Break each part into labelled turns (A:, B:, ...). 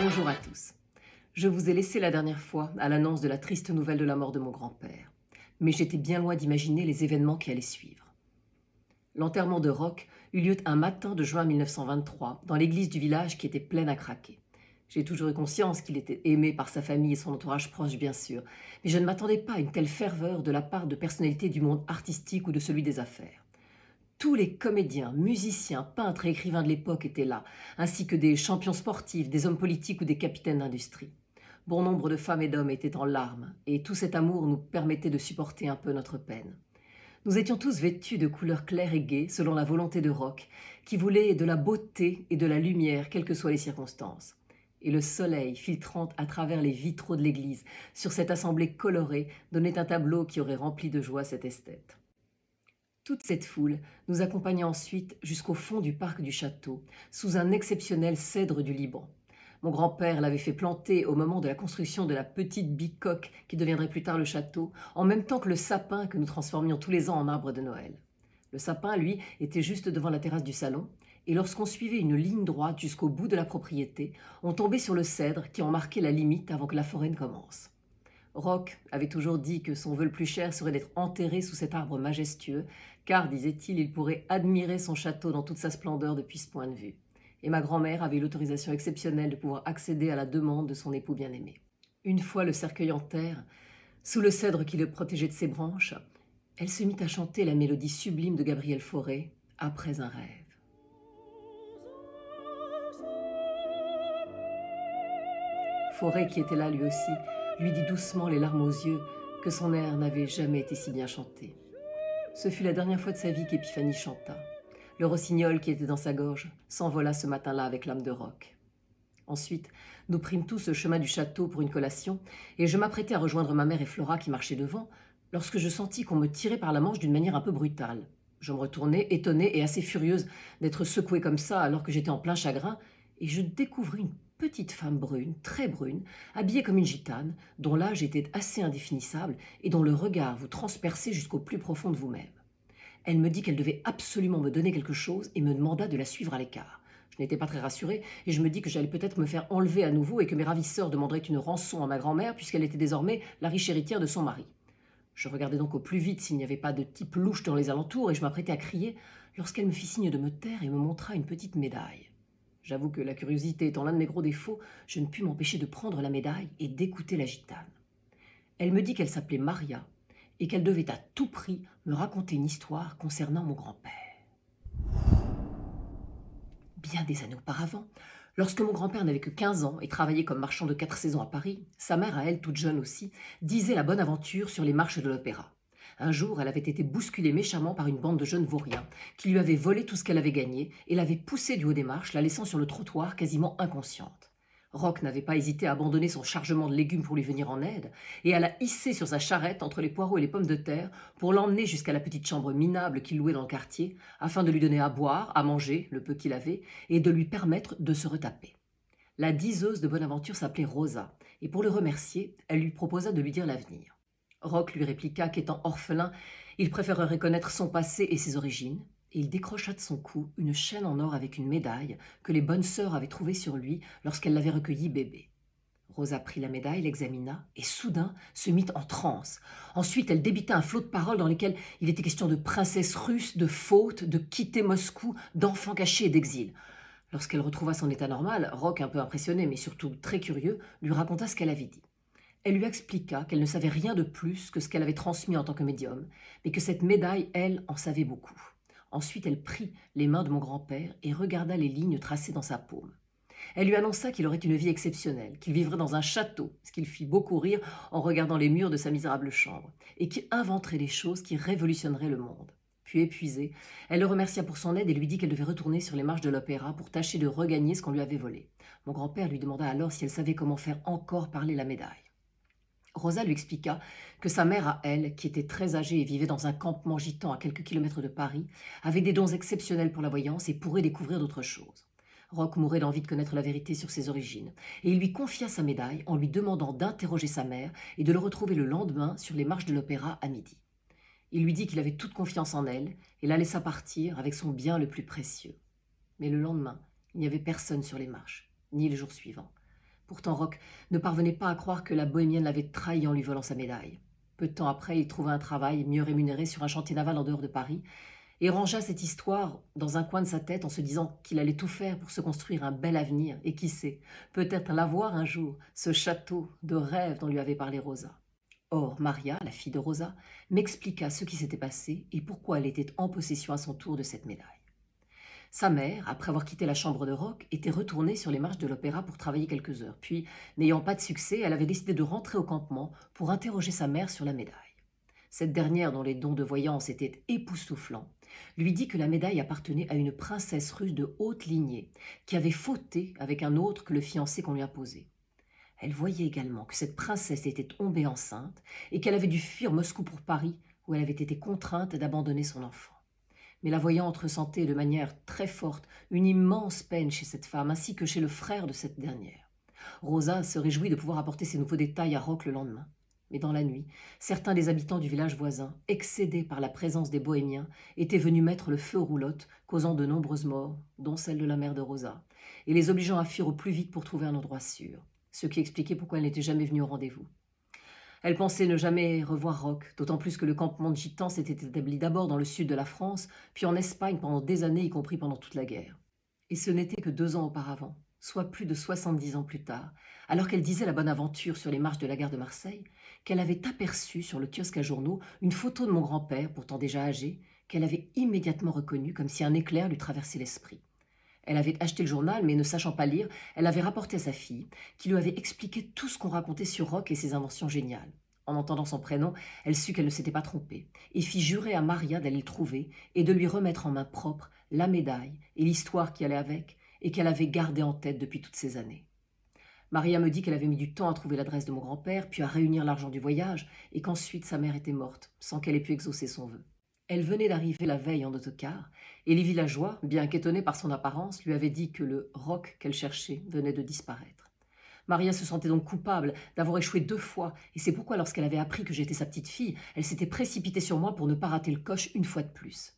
A: Bonjour à tous. Je vous ai laissé la dernière fois à l'annonce de la triste nouvelle de la mort de mon grand-père. Mais j'étais bien loin d'imaginer les événements qui allaient suivre. L'enterrement de Roch eut lieu un matin de juin 1923 dans l'église du village qui était pleine à craquer. J'ai toujours eu conscience qu'il était aimé par sa famille et son entourage proche, bien sûr, mais je ne m'attendais pas à une telle ferveur de la part de personnalités du monde artistique ou de celui des affaires. Tous les comédiens, musiciens, peintres et écrivains de l'époque étaient là, ainsi que des champions sportifs, des hommes politiques ou des capitaines d'industrie. Bon nombre de femmes et d'hommes étaient en larmes, et tout cet amour nous permettait de supporter un peu notre peine. Nous étions tous vêtus de couleurs claires et gaies, selon la volonté de Roch, qui voulait de la beauté et de la lumière, quelles que soient les circonstances. Et le soleil, filtrant à travers les vitraux de l'église, sur cette assemblée colorée, donnait un tableau qui aurait rempli de joie cet esthète. Toute cette foule nous accompagna ensuite jusqu'au fond du parc du château, sous un exceptionnel cèdre du Liban. Mon grand-père l'avait fait planter au moment de la construction de la petite bicoque qui deviendrait plus tard le château, en même temps que le sapin que nous transformions tous les ans en arbre de Noël. Le sapin, lui, était juste devant la terrasse du salon, et lorsqu'on suivait une ligne droite jusqu'au bout de la propriété, on tombait sur le cèdre qui en marquait la limite avant que la forêt ne commence. Roch avait toujours dit que son vœu le plus cher serait d'être enterré sous cet arbre majestueux, car, disait-il, il pourrait admirer son château dans toute sa splendeur depuis ce point de vue. Et ma grand-mère avait eu l'autorisation exceptionnelle de pouvoir accéder à la demande de son époux bien-aimé. Une fois le cercueil en terre, sous le cèdre qui le protégeait de ses branches, elle se mit à chanter la mélodie sublime de Gabriel Fauré, « Après un rêve ». Fauré, qui était là lui aussi, lui dit doucement, les larmes aux yeux, que son air n'avait jamais été si bien chanté. Ce fut la dernière fois de sa vie qu'Épiphanie chanta. Le rossignol qui était dans sa gorge s'envola ce matin-là avec l'âme de Roch. Ensuite, nous prîmes tous le chemin du château pour une collation, et je m'apprêtais à rejoindre ma mère et Flora qui marchaient devant, lorsque je sentis qu'on me tirait par la manche d'une manière un peu brutale. Je me retournai, étonnée et assez furieuse d'être secouée comme ça alors que j'étais en plein chagrin, et je découvris une petite femme brune, très brune, habillée comme une gitane, dont l'âge était assez indéfinissable et dont le regard vous transperçait jusqu'au plus profond de vous-même. Elle me dit qu'elle devait absolument me donner quelque chose et me demanda de la suivre à l'écart. Je n'étais pas très rassurée et je me dis que j'allais peut-être me faire enlever à nouveau et que mes ravisseurs demanderaient une rançon à ma grand-mère puisqu'elle était désormais la riche héritière de son mari. Je regardais donc au plus vite s'il n'y avait pas de type louche dans les alentours et je m'apprêtais à crier lorsqu'elle me fit signe de me taire et me montra une petite médaille. J'avoue que la curiosité étant l'un de mes gros défauts, je ne pus m'empêcher de prendre la médaille et d'écouter la gitane. Elle me dit qu'elle s'appelait Maria et qu'elle devait à tout prix me raconter une histoire concernant mon grand-père. Bien des années auparavant, lorsque mon grand-père n'avait que 15 ans et travaillait comme marchand de 4 saisons à Paris, sa mère, à elle toute jeune aussi, disait la bonne aventure sur les marches de l'opéra. Un jour, elle avait été bousculée méchamment par une bande de jeunes vauriens qui lui avaient volé tout ce qu'elle avait gagné et l'avaient poussée du haut des marches, la laissant sur le trottoir quasiment inconsciente. Roch n'avait pas hésité à abandonner son chargement de légumes pour lui venir en aide et à la hisser sur sa charrette entre les poireaux et les pommes de terre pour l'emmener jusqu'à la petite chambre minable qu'il louait dans le quartier afin de lui donner à boire, à manger, le peu qu'il avait, et de lui permettre de se retaper. La diseuse de Bonaventure s'appelait Rosa et pour le remercier, elle lui proposa de lui dire l'avenir. Roch lui répliqua qu'étant orphelin, il préférerait connaître son passé et ses origines, et il décrocha de son cou une chaîne en or avec une médaille que les bonnes sœurs avaient trouvée sur lui lorsqu'elles l'avaient recueilli bébé. Rosa prit la médaille, l'examina, et soudain se mit en transe. Ensuite, elle débita un flot de paroles dans lesquelles il était question de princesse russe, de faute, de quitter Moscou, d'enfants cachés et d'exil. Lorsqu'elle retrouva son état normal, Roch, un peu impressionné, mais surtout très curieux, lui raconta ce qu'elle avait dit. Elle lui expliqua qu'elle ne savait rien de plus que ce qu'elle avait transmis en tant que médium, mais que cette médaille, elle, en savait beaucoup. Ensuite, elle prit les mains de mon grand-père et regarda les lignes tracées dans sa paume. Elle lui annonça qu'il aurait une vie exceptionnelle, qu'il vivrait dans un château, ce qui le fit beaucoup rire en regardant les murs de sa misérable chambre, et qu'il inventerait des choses qui révolutionneraient le monde. Puis épuisée, elle le remercia pour son aide et lui dit qu'elle devait retourner sur les marches de l'opéra pour tâcher de regagner ce qu'on lui avait volé. Mon grand-père lui demanda alors si elle savait comment faire encore parler la médaille. Rosa lui expliqua que sa mère à elle, qui était très âgée et vivait dans un campement gitan à quelques kilomètres de Paris, avait des dons exceptionnels pour la voyance et pourrait découvrir d'autres choses. Roch mourait d'envie de connaître la vérité sur ses origines, et il lui confia sa médaille en lui demandant d'interroger sa mère et de le retrouver le lendemain sur les marches de l'opéra à midi. Il lui dit qu'il avait toute confiance en elle et la laissa partir avec son bien le plus précieux. Mais le lendemain, il n'y avait personne sur les marches, ni le jour suivant. Pourtant, Roch ne parvenait pas à croire que la bohémienne l'avait trahi en lui volant sa médaille. Peu de temps après, il trouva un travail mieux rémunéré sur un chantier naval en dehors de Paris et rangea cette histoire dans un coin de sa tête en se disant qu'il allait tout faire pour se construire un bel avenir et qui sait, peut-être l'avoir un jour, ce château de rêve dont lui avait parlé Rosa. Or, Maria, la fille de Rosa, m'expliqua ce qui s'était passé et pourquoi elle était en possession à son tour de cette médaille. Sa mère, après avoir quitté la chambre de Roch, était retournée sur les marches de l'opéra pour travailler quelques heures. Puis, n'ayant pas de succès, elle avait décidé de rentrer au campement pour interroger sa mère sur la médaille. Cette dernière, dont les dons de voyance étaient époustouflants, lui dit que la médaille appartenait à une princesse russe de haute lignée, qui avait fauté avec un autre que le fiancé qu'on lui imposait. Elle voyait également que cette princesse était tombée enceinte et qu'elle avait dû fuir Moscou pour Paris, où elle avait été contrainte d'abandonner son enfant. Mais la voyante ressentait de manière très forte une immense peine chez cette femme, ainsi que chez le frère de cette dernière. Rosa se réjouit de pouvoir apporter ces nouveaux détails à Roch le lendemain. Mais dans la nuit, certains des habitants du village voisin, excédés par la présence des bohémiens, étaient venus mettre le feu aux roulottes, causant de nombreuses morts, dont celle de la mère de Rosa, et les obligeant à fuir au plus vite pour trouver un endroit sûr, ce qui expliquait pourquoi elle n'était jamais venue au rendez-vous. Elle pensait ne jamais revoir Roch, d'autant plus que le campement de gitans s'était établi d'abord dans le sud de la France, puis en Espagne pendant des années, y compris pendant toute la guerre. Et ce n'était que 2 ans auparavant, soit plus de 70 ans plus tard, alors qu'elle disait la bonne aventure sur les marches de la gare de Marseille, qu'elle avait aperçu sur le kiosque à journaux une photo de mon grand-père, pourtant déjà âgé, qu'elle avait immédiatement reconnu comme si un éclair lui traversait l'esprit. Elle avait acheté le journal, mais ne sachant pas lire, elle l'avait rapporté à sa fille, qui lui avait expliqué tout ce qu'on racontait sur Roch et ses inventions géniales. En entendant son prénom, elle sut qu'elle ne s'était pas trompée, et fit jurer à Maria d'aller le trouver et de lui remettre en main propre la médaille et l'histoire qui allait avec, et qu'elle avait gardée en tête depuis toutes ces années. Maria me dit qu'elle avait mis du temps à trouver l'adresse de mon grand-père, puis à réunir l'argent du voyage, et qu'ensuite sa mère était morte, sans qu'elle ait pu exaucer son vœu. Elle venait d'arriver la veille en autocar, et les villageois, bien qu'étonnés par son apparence, lui avaient dit que le Roch qu'elle cherchait venait de disparaître. Maria se sentait donc coupable d'avoir échoué 2 fois, et c'est pourquoi lorsqu'elle avait appris que j'étais sa petite fille, elle s'était précipitée sur moi pour ne pas rater le coche une fois de plus.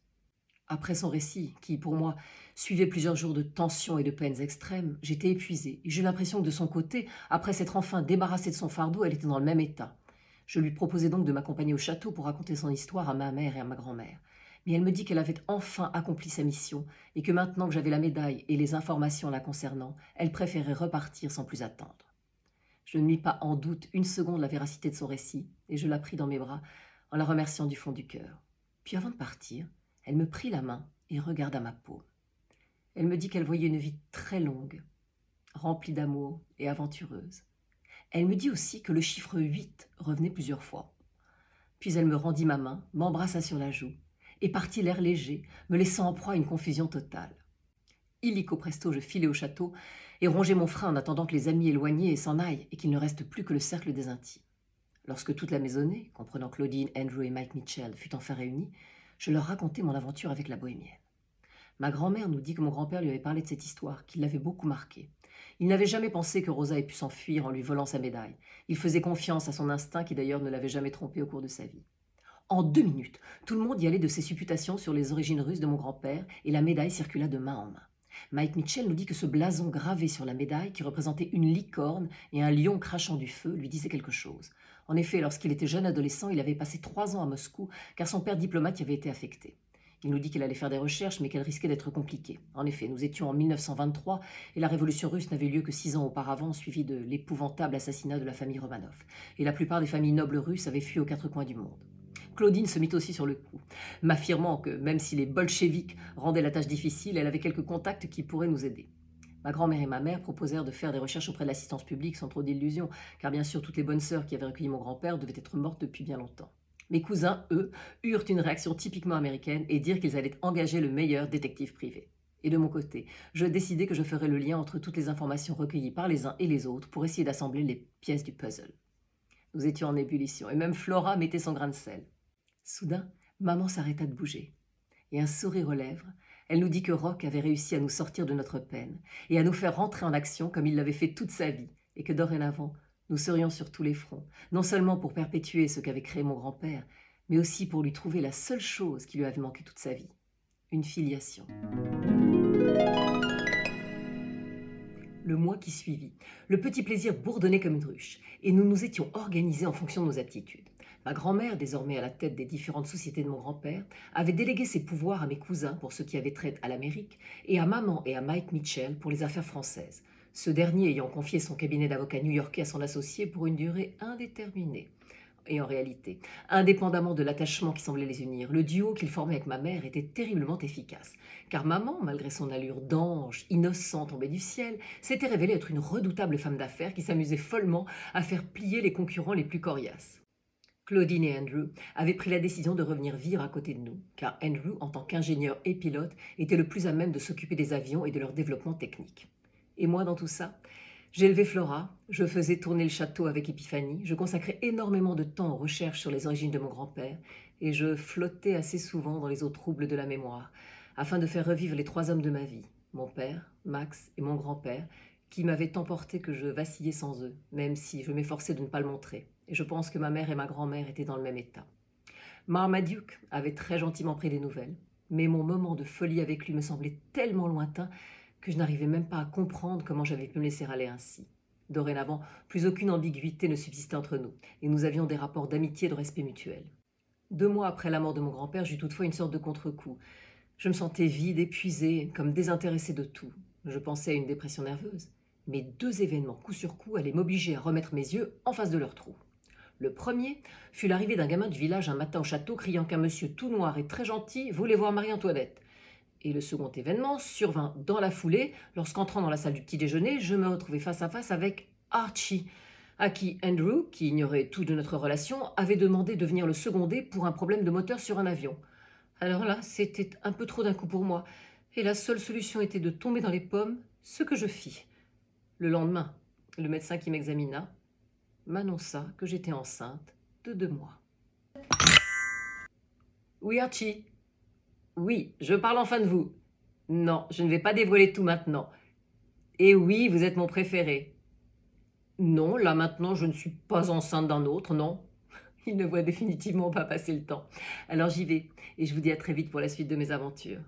A: Après son récit, qui pour moi suivait plusieurs jours de tensions et de peines extrêmes, j'étais épuisée, et j'eus l'impression que de son côté, après s'être enfin débarrassée de son fardeau, elle était dans le même état. Je lui proposai donc de m'accompagner au château pour raconter son histoire à ma mère et à ma grand-mère. Mais elle me dit qu'elle avait enfin accompli sa mission et que maintenant que j'avais la médaille et les informations la concernant, elle préférait repartir sans plus attendre. Je ne mis pas en doute une seconde la véracité de son récit et je la pris dans mes bras en la remerciant du fond du cœur. Puis avant de partir, elle me prit la main et regarda ma peau. Elle me dit qu'elle voyait une vie très longue, remplie d'amour et aventureuse. Elle me dit aussi que le chiffre 8 revenait plusieurs fois. Puis elle me rendit ma main, m'embrassa sur la joue et partit l'air léger, me laissant en proie à une confusion totale. Illico presto, je filai au château et rongeai mon frein en attendant que les amis éloignés s'en aillent et qu'il ne reste plus que le cercle des intimes. Lorsque toute la maisonnée, comprenant Claudine, Andrew et Mike Mitchell, fut enfin réunie, je leur racontai mon aventure avec la bohémienne. Ma grand-mère nous dit que mon grand-père lui avait parlé de cette histoire, qui l'avait beaucoup marqué. Il n'avait jamais pensé que Rosa ait pu s'enfuir en lui volant sa médaille. Il faisait confiance à son instinct qui d'ailleurs ne l'avait jamais trompé au cours de sa vie. En 2 minutes, tout le monde y allait de ses supputations sur les origines russes de mon grand-père et la médaille circula de main en main. Mike Mitchell nous dit que ce blason gravé sur la médaille, qui représentait une licorne et un lion crachant du feu, lui disait quelque chose. En effet, lorsqu'il était jeune adolescent, il avait passé 3 ans à Moscou, car son père diplomate y avait été affecté. Il nous dit qu'il allait faire des recherches, mais qu'elles risquaient d'être compliquées. En effet, nous étions en 1923, et la révolution russe n'avait lieu que 6 ans auparavant, suivie de l'épouvantable assassinat de la famille Romanov. Et la plupart des familles nobles russes avaient fui aux 4 coins du monde. Claudine se mit aussi sur le coup, m'affirmant que même si les bolcheviks rendaient la tâche difficile, elle avait quelques contacts qui pourraient nous aider. Ma grand-mère et ma mère proposèrent de faire des recherches auprès de l'assistance publique sans trop d'illusions, car bien sûr toutes les bonnes sœurs qui avaient recueilli mon grand-père devaient être mortes depuis bien longtemps. Mes cousins, eux, eurent une réaction typiquement américaine et dirent qu'ils allaient engager le meilleur détective privé. Et de mon côté, je décidai que je ferais le lien entre toutes les informations recueillies par les uns et les autres pour essayer d'assembler les pièces du puzzle. Nous étions en ébullition, et même Flora mettait son grain de sel. Soudain, maman s'arrêta de bouger, et un sourire aux lèvres, elle nous dit que Roch avait réussi à nous sortir de notre peine et à nous faire rentrer en action comme il l'avait fait toute sa vie, et que dorénavant, nous serions sur tous les fronts, non seulement pour perpétuer ce qu'avait créé mon grand-père, mais aussi pour lui trouver la seule chose qui lui avait manqué toute sa vie, une filiation. Le mois qui suivit, le petit plaisir bourdonnait comme une ruche, et nous nous étions organisés en fonction de nos aptitudes. Ma grand-mère, désormais à la tête des différentes sociétés de mon grand-père, avait délégué ses pouvoirs à mes cousins pour ce qui avait trait à l'Amérique, et à maman et à Mike Mitchell pour les affaires françaises, ce dernier ayant confié son cabinet d'avocat new-yorkais à son associé pour une durée indéterminée. Et en réalité, indépendamment de l'attachement qui semblait les unir, le duo qu'ils formaient avec ma mère était terriblement efficace. Car maman, malgré son allure d'ange, innocent tombé du ciel, s'était révélée être une redoutable femme d'affaires qui s'amusait follement à faire plier les concurrents les plus coriaces. Claudine et Andrew avaient pris la décision de revenir vivre à côté de nous, car Andrew, en tant qu'ingénieur et pilote, était le plus à même de s'occuper des avions et de leur développement technique. Et moi, dans tout ça, j'élevais Flora, je faisais tourner le château avec Épiphanie, je consacrais énormément de temps aux recherches sur les origines de mon grand-père, et je flottais assez souvent dans les eaux troubles de la mémoire, afin de faire revivre les 3 hommes de ma vie, mon père, Max et mon grand-père, qui m'avaient emporté que je vacillais sans eux, même si je m'efforçais de ne pas le montrer, et je pense que ma mère et ma grand-mère étaient dans le même état. Marmaduke avait très gentiment pris des nouvelles, mais mon moment de folie avec lui me semblait tellement lointain que je n'arrivais même pas à comprendre comment j'avais pu me laisser aller ainsi. Dorénavant, plus aucune ambiguïté ne subsistait entre nous, et nous avions des rapports d'amitié et de respect mutuel. 2 mois après la mort de mon grand-père, j'eus toutefois une sorte de contre-coup. Je me sentais vide, épuisée, comme désintéressée de tout. Je pensais à une dépression nerveuse. Mais 2 événements, coup sur coup, allaient m'obliger à remettre mes yeux en face de leur trou. Le premier fut l'arrivée d'un gamin du village un matin au château, criant qu'un monsieur tout noir et très gentil voulait voir Marie-Antoinette. Et le second événement survint dans la foulée, lorsqu'entrant dans la salle du petit-déjeuner, je me retrouvai face à face avec Archie, à qui Andrew, qui ignorait tout de notre relation, avait demandé de venir le seconder pour un problème de moteur sur un avion. Alors là, c'était un peu trop d'un coup pour moi, et la seule solution était de tomber dans les pommes, ce que je fis. Le lendemain, le médecin qui m'examina m'annonça que j'étais enceinte de 2 mois. Oui, Archie. Oui, je parle enfin de vous. Non, je ne vais pas dévoiler tout maintenant. Et oui, vous êtes mon préféré. Non, là maintenant, je ne suis pas enceinte d'un autre, non. Il ne voit définitivement pas passer le temps. Alors j'y vais, et je vous dis à très vite pour la suite de mes aventures.